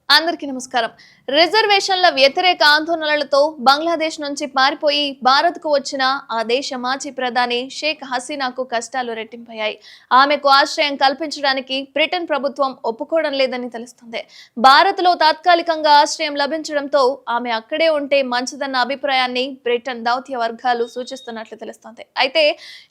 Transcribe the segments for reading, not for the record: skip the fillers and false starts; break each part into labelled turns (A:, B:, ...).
A: అందరికీ నమస్కారం. రిజర్వేషన్ల వ్యతిరేక ఆందోళనలతో బంగ్లాదేశ్ నుంచి పారిపోయి భారత్కు వచ్చిన ఆ దేశ మాజీ ప్రధాని షేక్ హసీనాకు కష్టాలు రెట్టింపయ్యాయి. ఆమెకు ఆశ్రయం కల్పించడానికి బ్రిటన్ ప్రభుత్వం ఒప్పుకోవడం లేదని తెలుస్తుంది. భారత్లో తాత్కాలికంగా ఆశ్రయం లభించడంతో ఆమె అక్కడే ఉంటే మంచిదన్న అభిప్రాయాన్ని బ్రిటన్ దౌత్య వర్గాలు సూచిస్తున్నట్లు తెలుస్తోంది. అయితే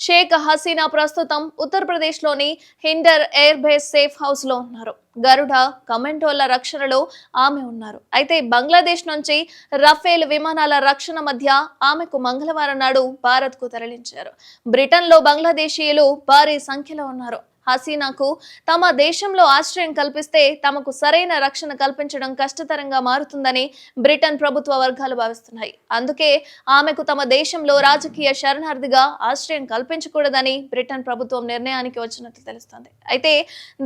A: షేక్ హసీనా ప్రస్తుతం ఉత్తరప్రదేశ్లోని hinder air base safe house లో ఉన్నారు. గరుడ కమాండోల రక్షణలో ఆమె ఉన్నారు. అయితే బంగ్లాదేశ్ నుంచి రఫేల్ విమానాల రక్షణ మధ్య ఆమెకు మంగళవారం నాడు భారత్ కు తరలించారు. బ్రిటన్ లో బంగ్లాదేశీయులు భారీ సంఖ్యలో ఉన్నారు. హసీనాకు తమ దేశంలో ఆశ్రయం కల్పిస్తే తమకు సరైన రక్షణ కల్పించడం కష్టతరంగా మారుతుందని బ్రిటన్ ప్రభుత్వ వర్గాలు భావిస్తున్నాయి. అందుకే ఆమెకు తమ దేశంలో రాజకీయ శరణార్థిగా ఆశ్రయం కల్పించకూడదని బ్రిటన్ ప్రభుత్వం నిర్ణయానికి వచ్చినట్లు తెలుస్తోంది. అయితే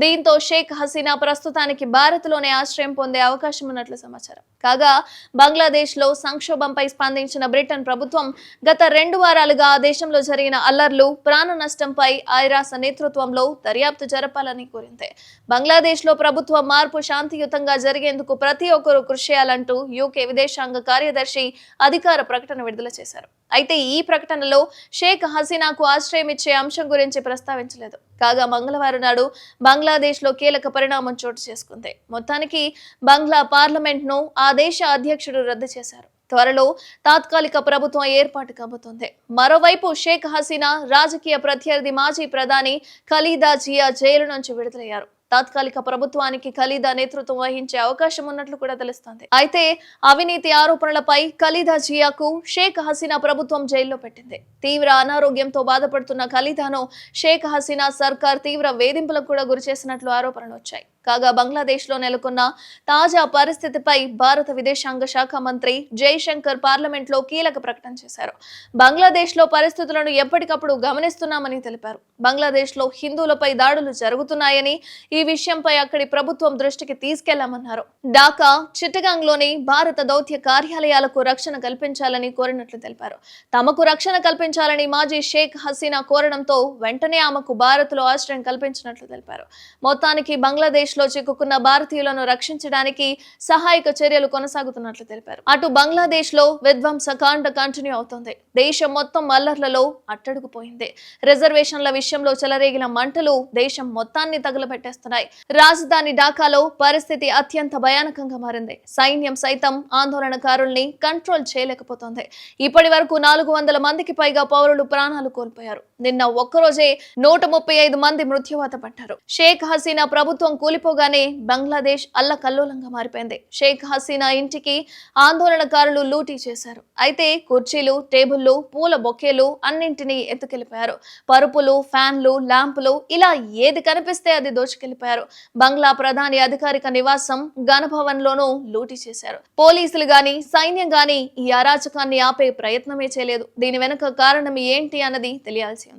A: దీంతో షేక్ హసీనా ప్రస్తుతానికి భారత్లోనే ఆశ్రయం పొందే అవకాశం ఉన్నట్లు సమాచారం. కాగా బంగ్లాదేశ్ లో సంక్షోభంపై స్పందించిన బ్రిటన్ ప్రభుత్వం గత 2 వారాలుగా ఆ దేశంలో జరిగిన అల్లర్లు, ప్రాణ నష్టంపై ఐరాస నేతృత్వంలో దర్యాప్తు జరపాలని కోరింది. బంగ్లాదేశ్ లో ప్రభుత్వ మార్పు శాంతియుతంగా జరిగేందుకు ప్రతి ఒక్కరూ కృషి చేయాలంటూ యూకే విదేశాంగ కార్యదర్శి అధికార ప్రకటన విడుదల చేశారు. అయితే ఈ ప్రకటనలో షేక్ హసీనాకు ఆశ్రయం ఇచ్చే అంశం గురించి ప్రస్తావించలేదు. కాగా మంగళవారం నాడు బంగ్లాదేశ్ లో కీలక పరిణామం చోటు చేసుకుంది. మొత్తానికి బంగ్లా పార్లమెంట్ ను ఆ దేశ అధ్యక్షుడు రద్దు చేశారు. త్వరలో తాత్కాలిక ప్రభుత్వం ఏర్పాటు కాబోతోంది. మరోవైపు షేక్ హసీనా రాజకీయ ప్రత్యర్థి మాజీ ప్రధాని ఖలీదా జియా జైలు నుంచి విడుదలయ్యారు. తాత్కాలిక ప్రభుత్వానికి ఖలీదా నేతృత్వం వహించే అవకాశం ఉన్నట్లు కూడా తెలుస్తోంది. అయితే అవినీతి ఆరోపణలపై ఖలీదా జియాకు షేక్ హసీనా ప్రభుత్వం జైల్లో పెట్టింది. తీవ్ర అనారోగ్యంతో బాధపడుతున్న ఖలీదాను షేక్ హసీనా సర్కార్ తీవ్ర వేధింపులకు కూడా గురి చేసినట్లు ఆరోపణలు వచ్చాయి. కాగా బంగ్లాదేశ్ లో నెలకొన్న తాజా పరిస్థితిపై భారత విదేశాంగ శాఖ మంత్రి జైశంకర్ పార్లమెంట్ లో కీలక ప్రకటన చేశారు. బంగ్లాదేశ్ లో పరిస్థితులను ఎప్పటికప్పుడు గమనిస్తున్నామని తెలిపారు. బంగ్లాదేశ్ లో హిందువులపై దాడులు జరుగుతున్నాయని, ఈ విషయంపై అక్కడి ప్రభుత్వం దృష్టికి తీసుకెళ్లామన్నారు. ఢాకా, చిట్టగాంగ్ లోని భారత దౌత్య కార్యాలయాలకు రక్షణ కల్పించాలని కోరినట్లు తెలిపారు. తమకు రక్షణ కల్పించాలని మాజీ షేక్ హసీనా కోరడంతో వెంటనే ఆమెకు భారత్ లో ఆశ్రయం కల్పించినట్లు తెలిపారు. మొత్తానికి బంగ్లాదేశ్ లో చిక్కుకున్న భారతీయులను రక్షించడానికి సహాయక చర్యలు కొనసాగుతున్నట్లు తెలిపారు. అటు బంగ్లాదేశ్ లో విధ్వంసకాండ కంటిన్యూ అవుతోంది. దేశం మొత్తం అల్లర్లలో అట్టడుగుపోయింది. రిజర్వేషన్ల విషయంలో చెలరేగిన మంటలు దేశం మొత్తాన్ని తగులబెట్టేస్తున్నాయి. రాజధాని ఢాకాలో పరిస్థితి అత్యంత భయానకంగా మారింది. సైన్యం సైతం ఆందోళనకారుల్ని కంట్రోల్ చేయలేకపోతోంది. ఇప్పటి వరకు 400 మందికి పైగా పౌరులు ప్రాణాలు కోల్పోయారు. నిన్న ఒక్కరోజే 135 మంది మృత్యువాత పడ్డారు. షేక్ హసీనా ప్రభుత్వం కూలిపోగానే బంగ్లాదేశ్ అల్లకల్లోలంగా మారిపోయింది. షేక్ హసీనా ఇంటికి ఆందోళనకారులు లూటీ చేశారు. అయితే కుర్చీలు, టేబుళ్లు, పూల బొకేలు అన్నింటినీ ఎత్తుకెళ్లిపోయారు. పరుపులు, ఫ్యాన్లు, ల్యాంపులు ఇలా ఏది కనిపిస్తే అది దోచుకెళ్లిపోయారు. బంగ్లా ప్రధాని అధికారిక నివాసం గణభవన్ లోనూ లూటీ చేశారు. పోలీసులు గాని, సైన్యం గాని ఈ అరాచకాన్ని ఆపే ప్రయత్నమే చేయలేదు. దీని వెనుక కారణం ఏంటి అన్నది తెలియాల్సి ఉంది.